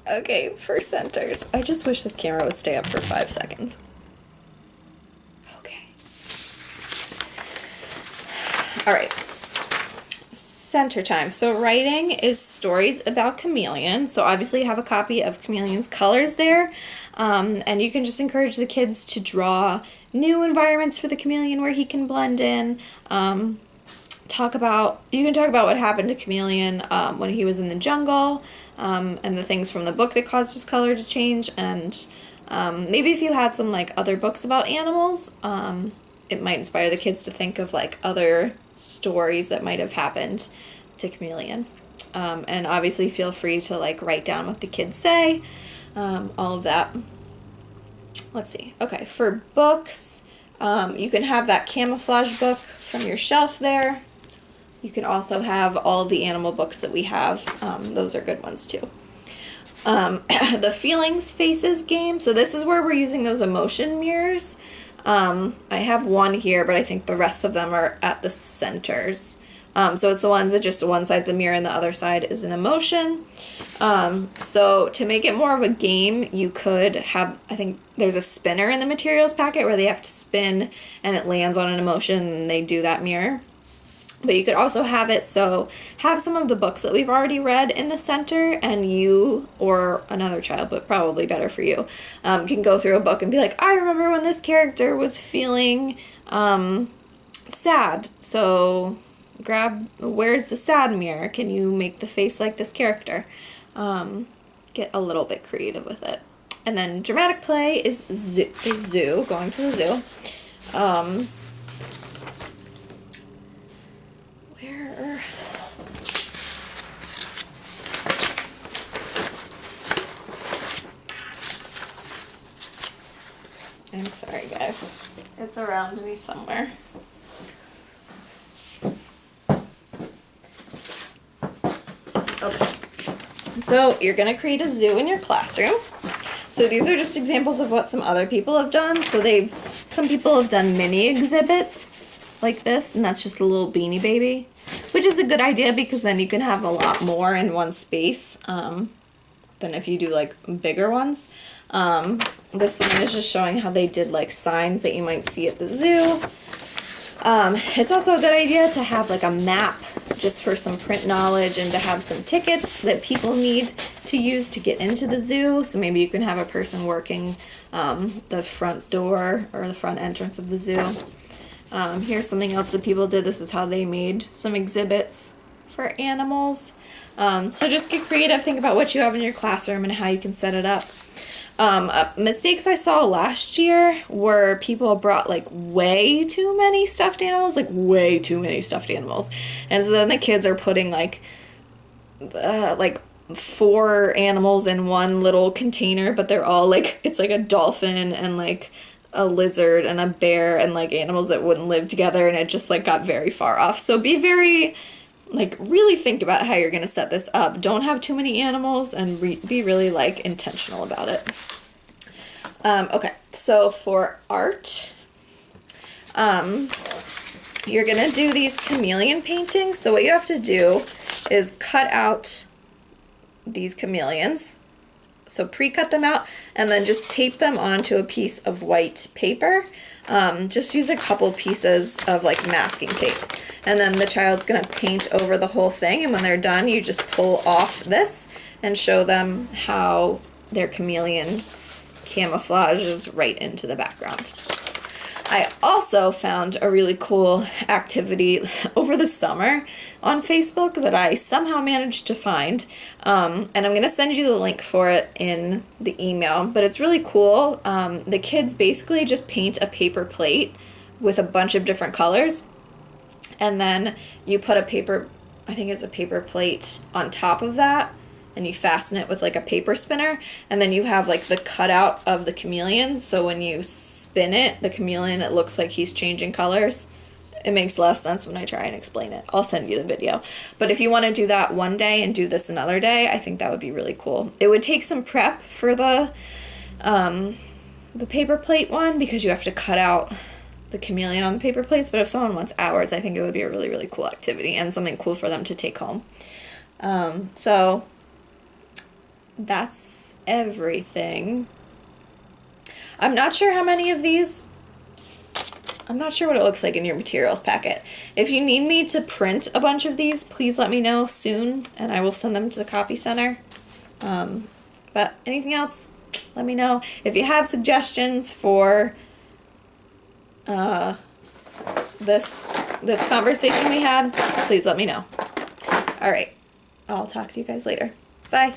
Okay, for centers. I just wish this camera would stay up for 5 seconds. Okay. All right. Center time. So writing is stories about Chameleon. So obviously you have a copy of Chameleon's colors there. And you can just encourage the kids to draw new environments for the chameleon where he can blend in. You can talk about what happened to Chameleon when he was in the jungle, and the things from the book that caused his color to change, and maybe if you had some like other books about animals, it might inspire the kids to think of like other stories that might have happened to Chameleon. And obviously feel free to like write down what the kids say, all of that. Let's see. Okay, for books, you can have that camouflage book from your shelf there. You can also have all the animal books that we have. Those are good ones too. The feelings faces game. So this is where we're using those emotion mirrors. I have one here, but I think the rest of them are at the centers. So it's the ones that just one side's a mirror and the other side is an emotion. So to make it more of a game, you could have, I think there's a spinner in the materials packet where they have to spin and it lands on an emotion and they do that mirror. But you could also have it so have some of the books that we've already read in the center, and you or another child, but probably better for you, can go through a book and be like, I remember when this character was feeling sad. So where's the sad mirror? Can you make the face like this character? Get a little bit creative with it. And then dramatic play is zoo, going to the zoo. I'm sorry, guys. It's around me somewhere. Okay. So you're going to create a zoo in your classroom. So these are just examples of what some other people have done. So some people have done mini exhibits like this, and that's just a little Beanie Baby, which is a good idea because then you can have a lot more in one space than if you do like bigger ones. This one is just showing how they did like signs that you might see at the zoo. It's also a good idea to have like a map just for some print knowledge and to have some tickets that people need to use to get into the zoo. So maybe you can have a person working the front door or the front entrance of the zoo. Here's something else that people did. This is how they made some exhibits for animals. So just get creative, think about what you have in your classroom and how you can set it up. Mistakes I saw last year were people brought like way too many stuffed animals, and so then the kids are putting like 4 animals in one little container, but they're all like, it's like a dolphin and like a lizard and a bear and like animals that wouldn't live together, and it just like got very far off. So be very really think about how you're going to set this up. Don't have too many animals and be really like intentional about it. Okay, so for art, you're going to do these chameleon paintings. So what you have to do is cut out these chameleons. So pre-cut them out and then just tape them onto a piece of white paper. Just use a couple pieces of like masking tape. And then the child's going to paint over the whole thing. And when they're done, you just pull off this and show them how their chameleon camouflages right into the background. I also found a really cool activity over the summer on Facebook that I somehow managed to find. And I'm going to send you the link for it in the email, but it's really cool. The kids basically just paint a paper plate with a bunch of different colors. And then you put I think it's a paper plate on top of that, and you fasten it with like a paper spinner, and then you have like the cutout of the chameleon, so when you spin it, the chameleon, it looks like he's changing colors. It makes less sense when I try and explain it. I'll send you the video. But if you want to do that one day and do this another day, I think that would be really cool. It would take some prep for the paper plate one because you have to cut out the chameleon on the paper plates, but if someone wants hours, I think it would be a really, really cool activity and something cool for them to take home. So that's everything. I'm not sure how many of these. I'm not sure what it looks like in your materials packet. If you need me to print a bunch of these, please let me know soon, and I will send them to the copy center. But anything else, let me know. If you have suggestions for this conversation we had, please let me know. All right, I'll talk to you guys later. Bye.